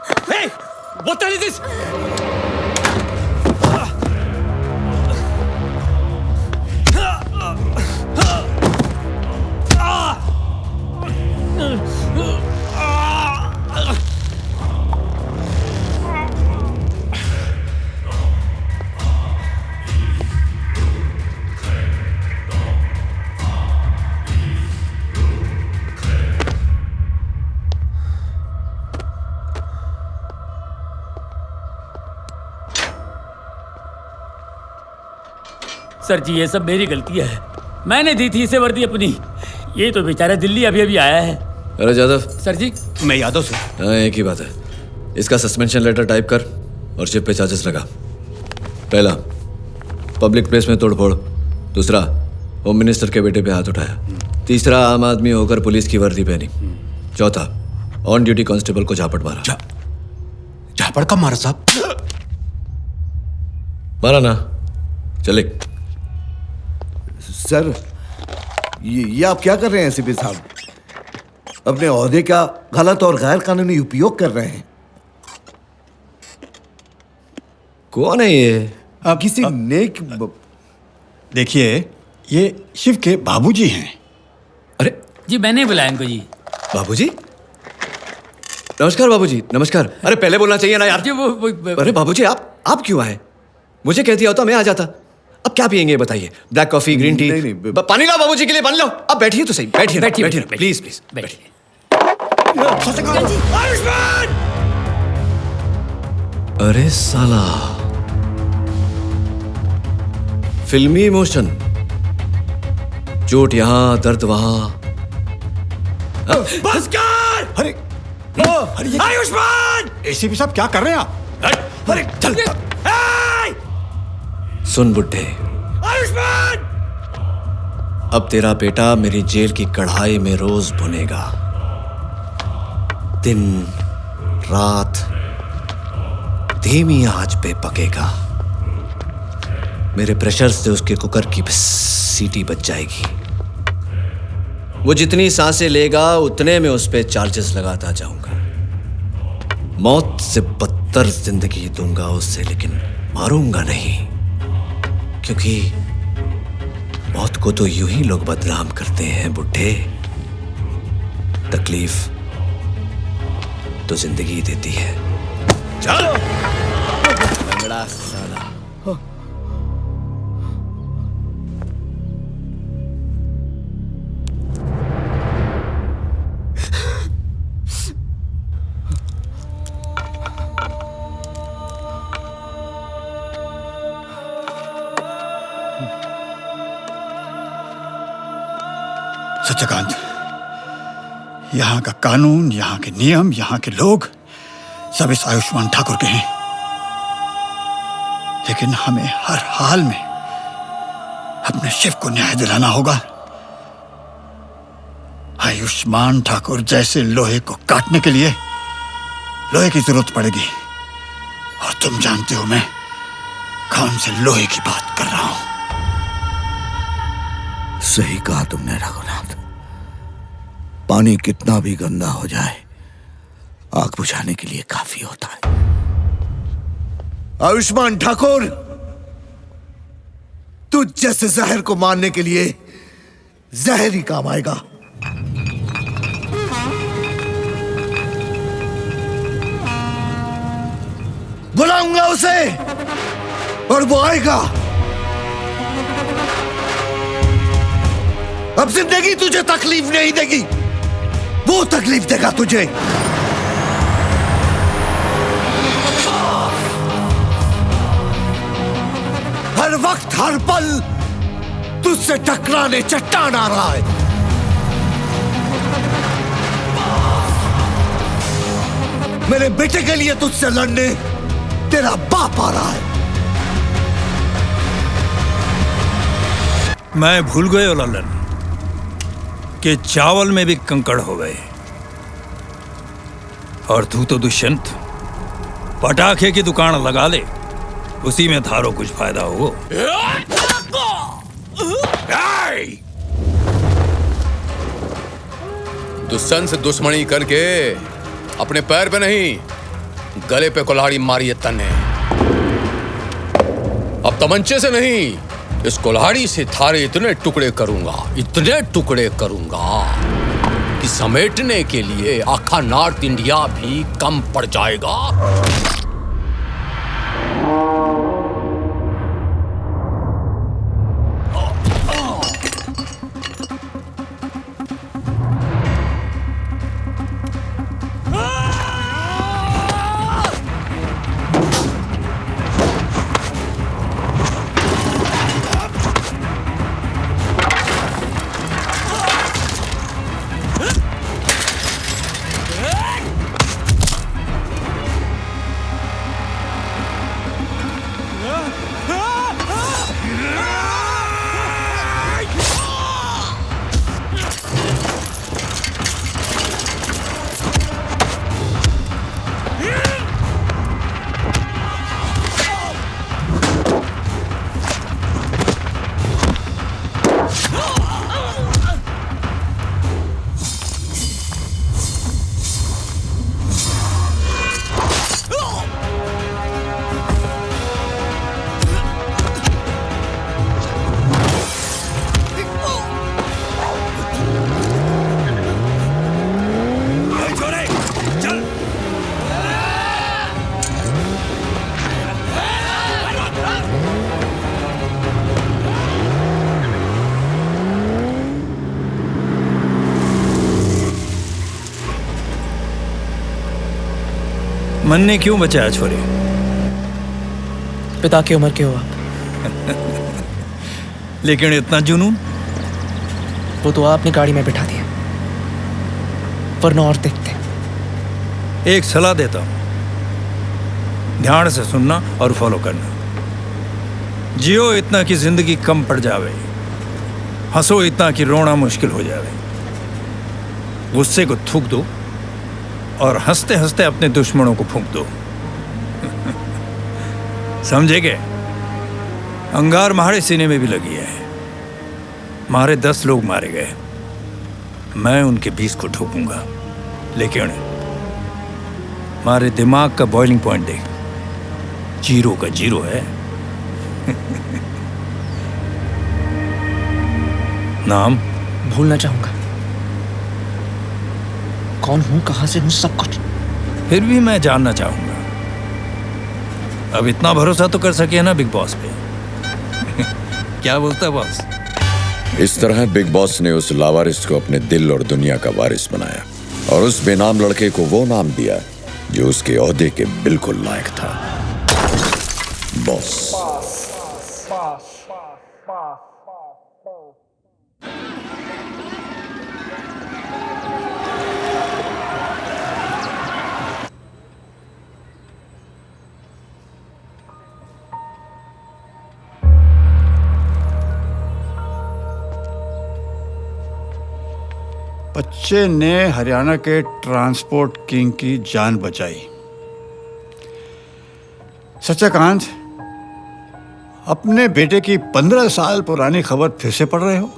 Hey! What the hell is this? Sir ji ये सब मेरी गलती है, मैंने दी थी इसे वर्दी अपनी। ये तो बेचारा दिल्ली अभी अभी आया है। अरे यादव। सर जी। मैं यादव सर। हाँ एक ही बात है, इसका सस्पेंशन लेटर टाइप कर और शिप पे चार्जेस लगा। पहला, पब्लिक प्लेस में तोड़फोड़। दूसरा, होम मिनिस्टर के बेटे पे हाथ उठाया। तीसरा, आम आदमी होकर पुलिस की वर्दी पहनी। चौथा, ऑन ड्यूटी कांस्टेबल को झापड़ मारा। झापड़ कब मारा साहब? मारा ना, चले। सर ये आप क्या कर रहे हैं एसीपी साहब? अपने ओहदे का गलत और गैर कानूनी उपयोग कर रहे हैं। कौन है ये? किसी नेक देखिए, ये शिव के बाबूजी हैं। अरे जी मैंने बुलाया इनको जी। बाबूजी? नमस्कार बाबूजी, नमस्कार। अरे पहले बोलना चाहिए ना यार। जी वो अरे बाबूजी आप क्यों आए? मुझे कह दिया होता मैं आ जाता। अब क्या पियेंगे बताइए? Black coffee, green tea? नहीं, पानी लाओ बाबूजी के लिए, पानी लाओ। अब बैठिए तो सही, बैठिए बैठिए, प्लीज प्लीज बैठिए। आयुष्मान! अरे साला, फिल्मी इमोशन, चोट यहां, दर्द वहां। बस कर! अरे आयुष्मान! एसीपी साहब क्या कर रहे हैं आप? अरे चल। सुन बुड्ढे, आयुष्मान! अब तेरा बेटा मेरी जेल की कढ़ाई में रोज भुनेगा। दिन रात धीमी आंच पे पकेगा। मेरे प्रेशर से उसके कुकर की सीटी बच जाएगी। वो जितनी सांसें लेगा उतने में उस पे चार्जेस लगाता जाऊंगा। मौत से बदतर जिंदगी दूंगा उससे, लेकिन मारूंगा नहीं, क्योंकि मौत को तो यूं ही लोग बदनाम करते हैं बुड्ढे। तकलीफ तो जिंदगी देती है। चलो लंगड़ा साला। सत्यकांत, यहाँ का कानून, यहाँ के नियम, यहाँ के लोग सब इस आयुष्मान ठाकुर के हैं, लेकिन हमें हर हाल में अपने शिव को न्याय दिलाना होगा। आयुष्मान ठाकुर जैसे लोहे को काटने के लिए लोहे की जरूरत पड़ेगी, और तुम जानते हो मैं कौन से लोहे की बात कर रहा हूं। सही कहा तुमने रघुनाथ। पानी कितना भी गंदा हो जाए, आग बुझाने के लिए काफी होता है। आयुष्मान ठाकुर, तुझ जैसे जहर को मारने के लिए जहर ही काम आएगा। बुलाऊंगा उसे और वो आएगा। अब जिंदगी तुझे तकलीफ नहीं देगी, वो तकलीफ देगा तुझे। हर वक्त हर पल तुझसे टकराने चट्टान आ रहा है। मेरे बेटे के लिए तुझसे लड़ने तेरा बाप आ रहा है। मैं भूल गए ललन कि चावल में भी कंकड़ हो गए, और तू तो दुष्यंत पटाखे की दुकान लगा ले, उसी में थारो कुछ फायदा हो। दुष्यंत से दुश्मनी करके अपने पैर पे नहीं गले पे कुल्हाड़ी मारी है तन्ने। अब तमंचे से नहीं, इस कुल्हाड़ी से थारे इतने टुकड़े करूंगा कि समेटने के लिए आखा नॉर्थ इंडिया भी कम पड़ जाएगा। मन ने क्यों बचाया छोरे? पिता की उम्र के हो आप। लेकिन इतना जुनून? वो तो आपने गाड़ी में बिठा दिया, वरना और देखते। एक सलाह देता हूं, ध्यान से सुनना और फॉलो करना। जियो इतना कि जिंदगी कम पड़ जावे, हंसो इतना कि रोना मुश्किल हो जावे। गुस्से को थूक दो और हंसते हंसते अपने दुश्मनों को फूंक दो। समझे क्या? अंगार मारे सीने में भी लगी है। मारे 10 लोग मारे गए, मैं उनके 20 को ठोकूंगा। लेकिन मारे दिमाग का बॉइलिंग पॉइंट देख, 0 का 0 है। नाम भूलना चाहूंगा, कौन हूं, कहां से हूं, सब कुछ। फिर भी मैं जानना चाहूंगा। अब इतना भरोसा तो कर सके ना बिग बॉस पे। क्या बोलता है बॉस? इस तरह बिग बॉस ने उस लावारिस को अपने दिल और दुनिया का वारिस बनाया और उस बेनाम लड़के को वो नाम दिया जो उसके ओहदे के बिल्कुल लायक था, बॉस। बच्चे ने हरियाणा के ट्रांसपोर्ट किंग की जान बचाई। सच्चाकांत, अपने बेटे की 15 साल पुरानी खबर फिर से पढ़ रहे हो?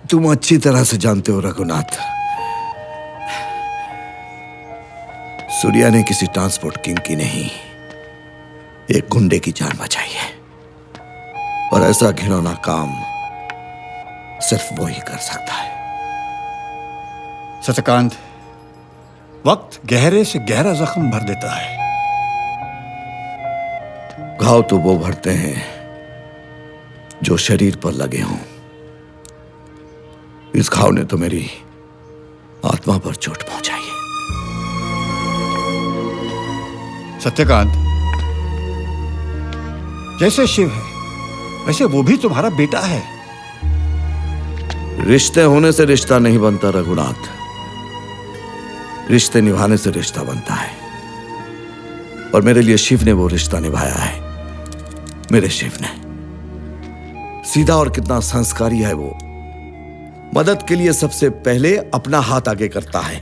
तुम अच्छी तरह से जानते हो रघुनाथ, सूर्या ने किसी ट्रांसपोर्ट किंग की नहीं, एक गुंडे की जान बचाई है। और ऐसा घिनौना काम सिर्फ वो ही कर सकता है। सत्यकांत, वक्त गहरे से गहरा जख्म भर देता है। घाव तो वो भरते हैं जो शरीर पर लगे हों। इस घाव ने तो मेरी आत्मा पर चोट पहुंचाई है। सत्यकांत, जैसे शिव है वैसे वो भी तुम्हारा बेटा है। रिश्ते होने से रिश्ता नहीं बनता रघुनाथ, रिश्ते निभाने से रिश्ता बनता है। और मेरे लिए शिव ने वो रिश्ता निभाया है। मेरे शिव ने। सीधा और कितना संस्कारी है वो। मदद के लिए सबसे पहले अपना हाथ आगे करता है,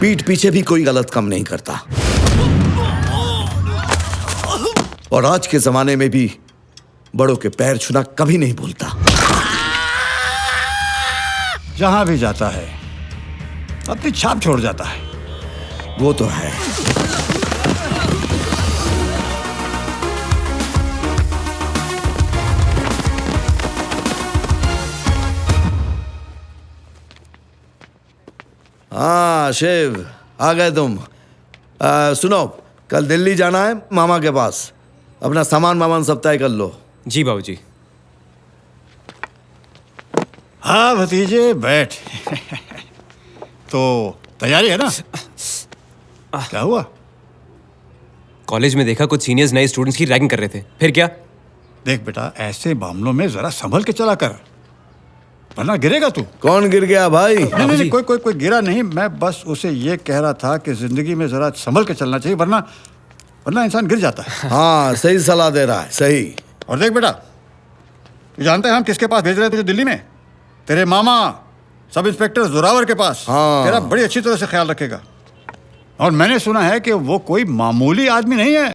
पीठ पीछे भी कोई गलत काम नहीं करता। और आज के जमाने में भी बड़ों के पैर छूना कभी नहीं भूलता। जहां भी जाता है अपनी छाप छोड़ जाता है। वो तो है। हाँ शिव, आ गए तुम। सुनो, कल दिल्ली जाना है मामा के पास। अपना सामान वामान सब तय कर लो। जी बाबूजी। हाँ भतीजे बैठ। तो तैयारी है ना? क्या हुआ? कॉलेज में देखा कुछ सीनियर्स नए स्टूडेंट्स की रैगिंग कर रहे थे, फिर क्या? देख बेटा, ऐसे मामलों में जरा संभल के चला कर, वरना गिरेगा तू। कौन गिर गया भाई? नहीं, कोई गिरा नहीं। मैं बस उसे ये कह रहा था कि जिंदगी में जरा संभल के चलना चाहिए, वरना इंसान गिर जाता है। हाँ, सही सलाह दे रहा है, सही। और देख बेटा, तू जानते हैं हम किसके पास भेज रहे हैं तुझे दिल्ली में? तेरे मामा सब इंस्पेक्टर जोरावर के पास। हाँ। तेरा बड़ी अच्छी तरह से ख्याल रखेगा। और मैंने सुना है कि वो कोई मामूली आदमी नहीं है।